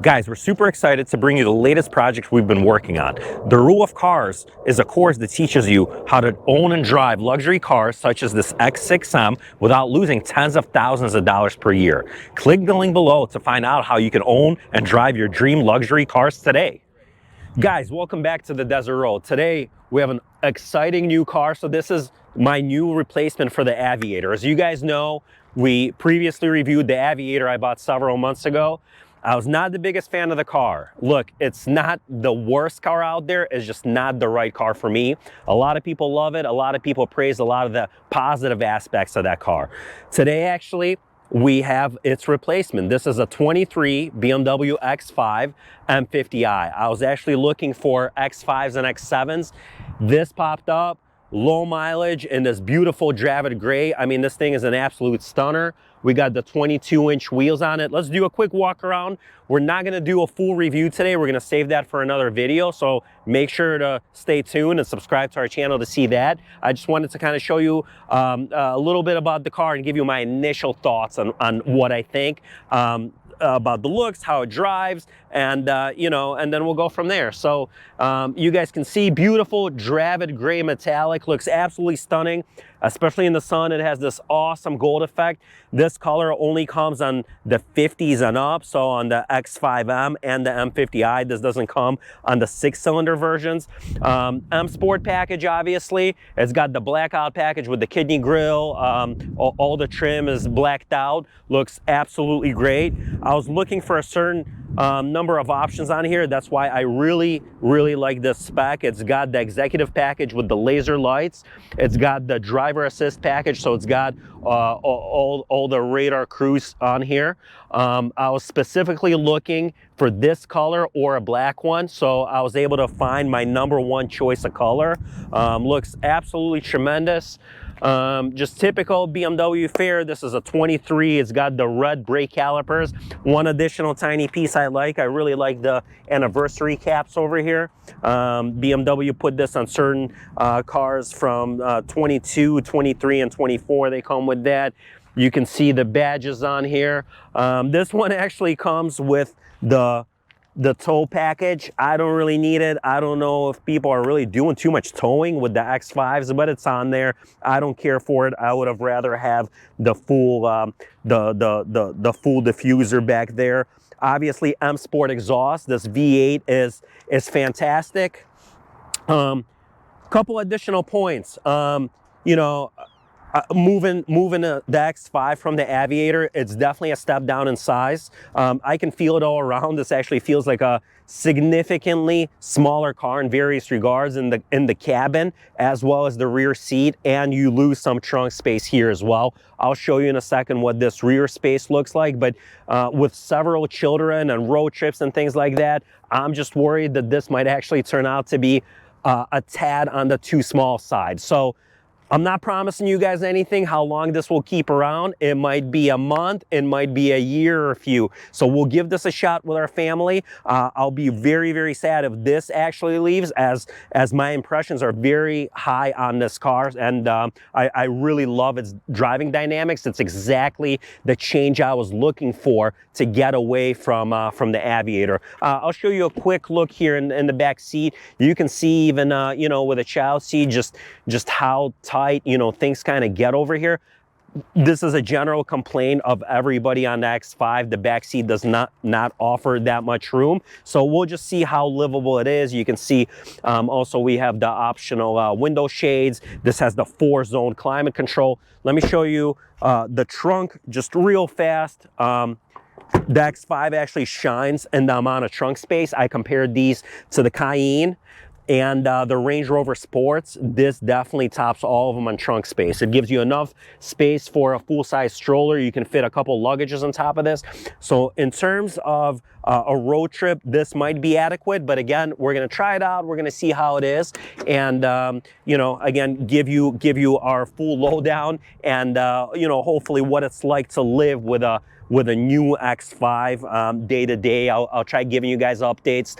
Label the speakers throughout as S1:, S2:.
S1: Guys, we're super excited to bring you the latest project we've been working on. The Rule of Cars is a course that teaches you how to own and drive luxury cars such as this X6M without losing tens of thousands of dollars per year. Click the link below to find out how you can own and drive your dream luxury cars today. Guys, welcome back to the Desert Road. Today we have an exciting new car. So this is my new replacement for the Aviator. As you guys know, we previously reviewed the Aviator I bought several months ago. I was not the biggest fan of the car. Look, it's not the worst car out there, it's just not the right car for me. A lot of people love it, a lot of people praise a lot of the positive aspects of that car. Today, actually, we have its replacement. This is a 23 BMW X5 M50i. I was actually looking for X5s and X7s. This popped up, low mileage in this beautiful Dravit Gray. I mean, this thing is an absolute stunner. We got the 22-inch wheels on it. Let's do a quick walk around. We're not gonna do a full review today. We're gonna save that for another video. So make sure to stay tuned and subscribe to our channel to see that. I just wanted to kind of show you a little bit about the car and give you my initial thoughts on what I think. About the looks, how it drives, and you know, and then we'll go from there. So you guys can see beautiful Dravit Grey Metallic, looks absolutely stunning, especially in the sun. It has this awesome gold effect. This color only comes on the 50s and up, so on the X5M and the M50i. This doesn't come on the 6-cylinder versions. M Sport package, obviously. It's got the blackout package with the kidney grille. All the trim is blacked out. Looks absolutely great. I was looking for a certain number of options on here. That's why I really like this spec. It's got the executive package with the laser lights. It's got the driver assist package, so it's got all the radar cruise on here. I was specifically looking for this color or a black one, so I was able to find my #1 choice of color. Looks absolutely tremendous. Just typical BMW fare. This is a 23. It's got the red brake calipers. One additional tiny piece I really like the anniversary caps over here. BMW put this on certain cars from 22, 23, and 24. They come with that. You can see the badges on here. This one actually comes with the tow package. I don't really need it. I don't know if people are really doing too much towing with the X5s, but it's on there. I don't care for it. I would have rather have the full the full diffuser back there. Obviously, M Sport exhaust. This V8 is fantastic. Couple additional points. You know, moving the X5 from the Aviator, it's definitely a step down in size. I can feel it all around. This actually feels like a significantly smaller car in various regards in the cabin as well as the rear seat, and you lose some trunk space here as well. I'll show you in a second what this rear space looks like, but with several children and road trips and things like that, I'm just worried that this might actually turn out to be a tad on the too small side. So I'm not promising you guys anything, how long this will keep around. It might be a month, it might be a year or a few. So we'll give this a shot with our family. I'll be very sad if this actually leaves, as my impressions are very high on this car, and I really love its driving dynamics. It's exactly the change I was looking for to get away from the Aviator. I'll show you a quick look here in the back seat. You can see even you know, with a child seat, just how tight, you know, things kind of get over here. This is a general complaint of everybody on the X5. The back seat does not offer that much room. So we'll just see how livable it is. You can see also we have the optional window shades. This has the 4-zone climate control. Let me show you the trunk just real fast. The X5 actually shines in the amount of trunk space. I compared these to the Cayenne and the Range Rover Sports. This definitely tops all of them on trunk space. It gives you enough space for a full-size stroller. You can fit a couple luggages on top of this. So in terms of a road trip, this might be adequate, but again, we're gonna try it out. We're gonna see how it is, and you know, again, give you our full lowdown, and you know, hopefully what it's like to live with a new X5 day to day. I'll try giving you guys updates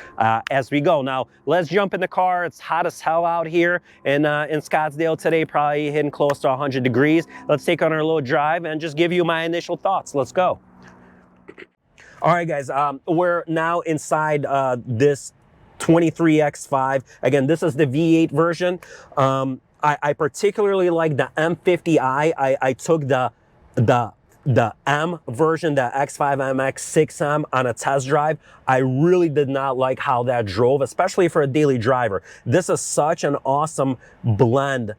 S1: as we go. Now, let's jump in the car. It's hot as hell out here in Scottsdale today, probably hitting close to 100 degrees. Let's take on our little drive and just give you my initial thoughts. Let's go. All right, guys, we're now inside this 23 X5. Again, this is the V8 version. I particularly like the M50i. I took the M version, the X5 MX6M, on a test drive. I really did not like how that drove, especially for a daily driver. This is such an awesome blend,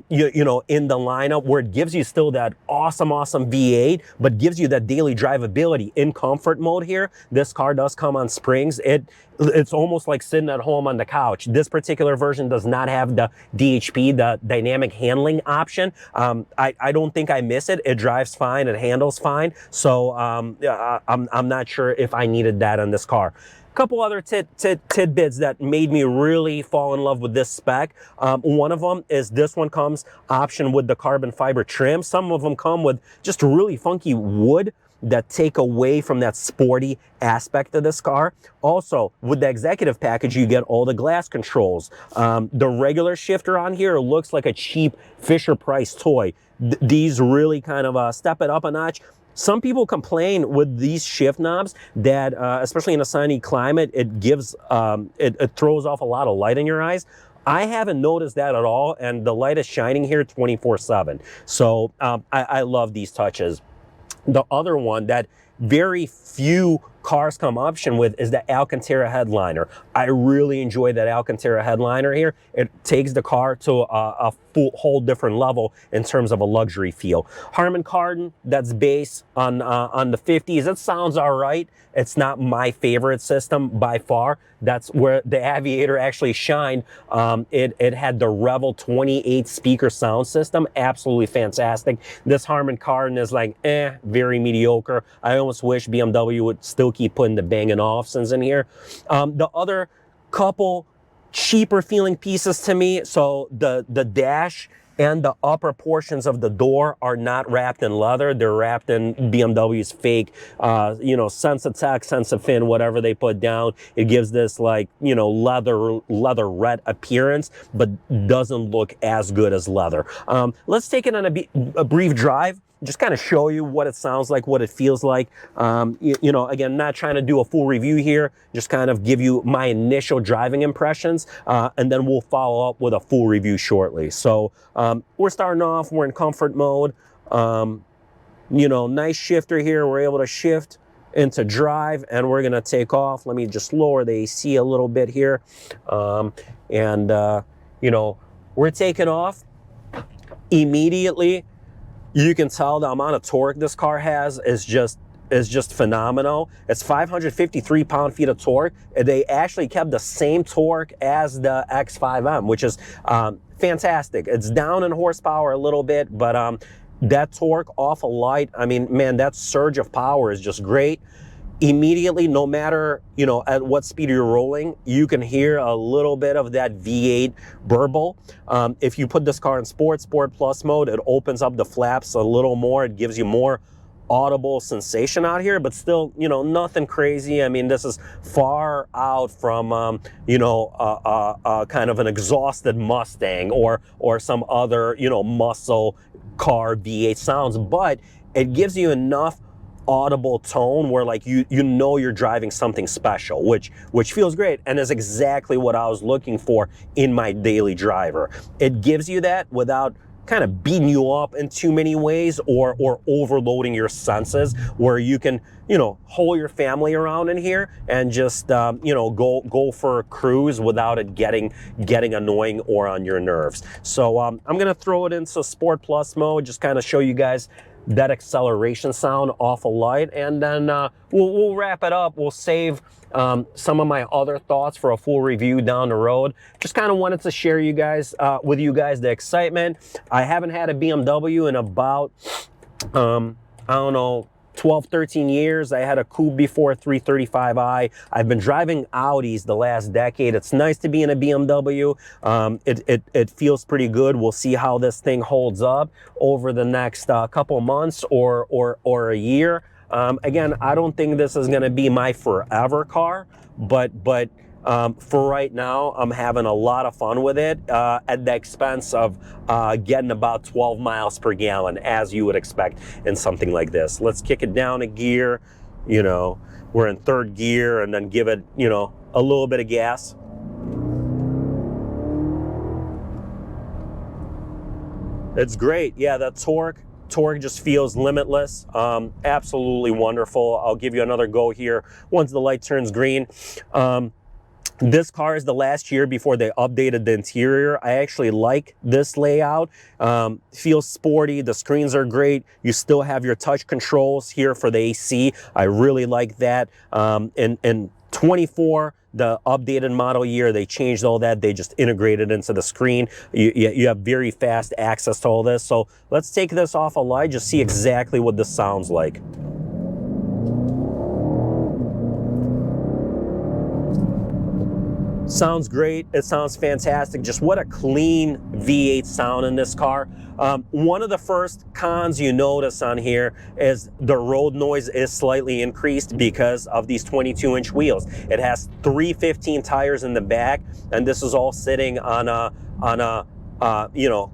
S1: you know, in the lineup, where it gives you still that awesome V8, but gives you that daily drivability in comfort mode here. This car does come on springs. It's almost like sitting at home on the couch. This particular version does not have the DHP, the dynamic handling option. I don't think I miss it. It drives fine, it handles fine. So I'm not sure if I needed that on this car. Couple other tidbits that made me really fall in love with this spec. One of them is this one comes option with the carbon fiber trim. Some of them come with just really funky wood that take away from that sporty aspect of this car. Also, with the executive package, you get all the glass controls. The regular shifter on here looks like a cheap Fisher-Price toy. These really kind of step it up a notch. Some people complain with these shift knobs that, especially in a sunny climate, it gives, it throws off a lot of light in your eyes. I haven't noticed that at all, and the light is shining here 24/7. So I love these touches. The other one that very few cars come option with is the Alcantara headliner. I really enjoy that Alcantara headliner here. It takes the car to a whole different level in terms of a luxury feel. Harman Kardon, that's based on the 50s. It sounds all right. It's not my favorite system by far. That's where the Aviator actually shined. It had the Revel 28 speaker sound system, absolutely fantastic. This Harman Kardon is like, very mediocre. I almost wish BMW would still keep putting the Bang & Olufsens in here. The other couple cheaper feeling pieces to me, so the dash and the upper portions of the door are not wrapped in leather. They're wrapped in BMW's fake, you know, Sensatec, Sensafin, whatever they put down. It gives this, like, you know, leatherette appearance, but doesn't look as good as leather. Let's take it on a brief drive. Just kind of show you what it sounds like, what it feels like. You know, again, not trying to do a full review here, just kind of give you my initial driving impressions, and then we'll follow up with a full review shortly. So we're starting off, we're in comfort mode. You know, nice shifter here. We're able to shift into drive, and we're gonna take off. Let me just lower the AC a little bit here. You know, we're taking off immediately. You can tell the amount of torque this car has is just phenomenal. It's 553 pound-feet of torque. They actually kept the same torque as the X5M, which is fantastic. It's down in horsepower a little bit, but that torque off a light, I mean, man, that surge of power is just great. Immediately, no matter, you know, at what speed you're rolling, you can hear a little bit of that V8 burble. If you put this car in Sport Plus mode, it opens up the flaps a little more. It gives you more audible sensation out here, but still, you know, nothing crazy. I mean, this is far out from, you know, kind of an exhausted Mustang or some other, you know, muscle car V8 sounds, but it gives you enough audible tone where, like, you know you're driving something special, which feels great, and is exactly what I was looking for in my daily driver. It gives you that without kind of beating you up in too many ways or overloading your senses, where you can, you know, haul your family around in here and just you know, go for a cruise without it getting annoying or on your nerves. So I'm gonna throw it into Sport Plus mode, just kind of show you guys that acceleration sound off a light, and then we'll wrap it up. We'll save some of my other thoughts for a full review down the road. Just kind of wanted to share with you guys the excitement. I haven't had a BMW in about I don't know, 12, 13 years. I had a coupe before, 335i. I've been driving Audis the last decade. It's nice to be in a BMW. It feels pretty good. We'll see how this thing holds up over the next couple months or a year. Again, I don't think this is going to be my forever car, but for right now, I'm having a lot of fun with it at the expense of getting about 12 miles per gallon, as you would expect in something like this. Let's kick it down a gear, you know, we're in third gear and then give it, you know, a little bit of gas. It's great. Yeah, the torque just feels limitless. Absolutely wonderful. I'll give you another go here once the light turns green. This car is the last year before they updated the interior. I actually like this layout. Feels sporty. The screens are great. You still have your touch controls here for the AC. I really like that. In 24, the updated model year, they changed all that. They just integrated into the screen. You have very fast access to all this. So let's take this off a light, just see exactly what this sounds like. Sounds great. It sounds fantastic. Just what a clean V8 sound in this car. One of the first cons you notice on here is the road noise is slightly increased because of these 22-inch wheels. It has 315 tires in the back, and this is all sitting on a you know,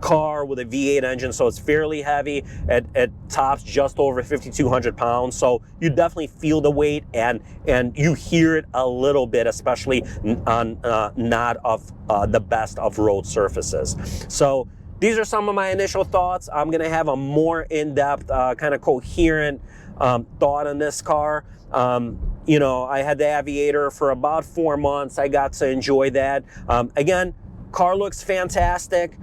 S1: car with a V8 engine, so it's fairly heavy. It tops just over 5,200 pounds, so you definitely feel the weight, and you hear it a little bit, especially on not of the best of road surfaces. So these are some of my initial thoughts. I'm gonna have a more in-depth, kind of coherent thought on this car. You know, I had the Aviator for about 4 months. I got to enjoy that. Again, car looks fantastic.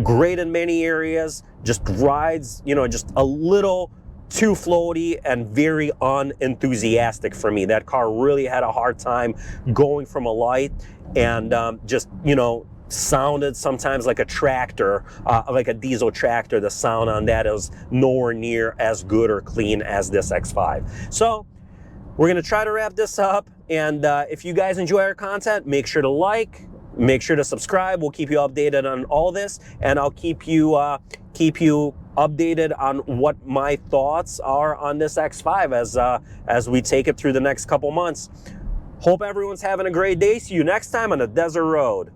S1: Great in many areas, just rides, you know, just a little too floaty and very unenthusiastic for me. That car really had a hard time going from a light, and just, you know, sounded sometimes like a tractor, like a diesel tractor. The sound on that is nowhere near as good or clean as this X5. So we're gonna try to wrap this up, and if you guys enjoy our content, make sure to like, make sure to subscribe. We'll keep you updated on all this, and I'll keep you updated on what my thoughts are on this X5 as we take it through the next couple months. Hope everyone's having a great day. See you next time on the desert road.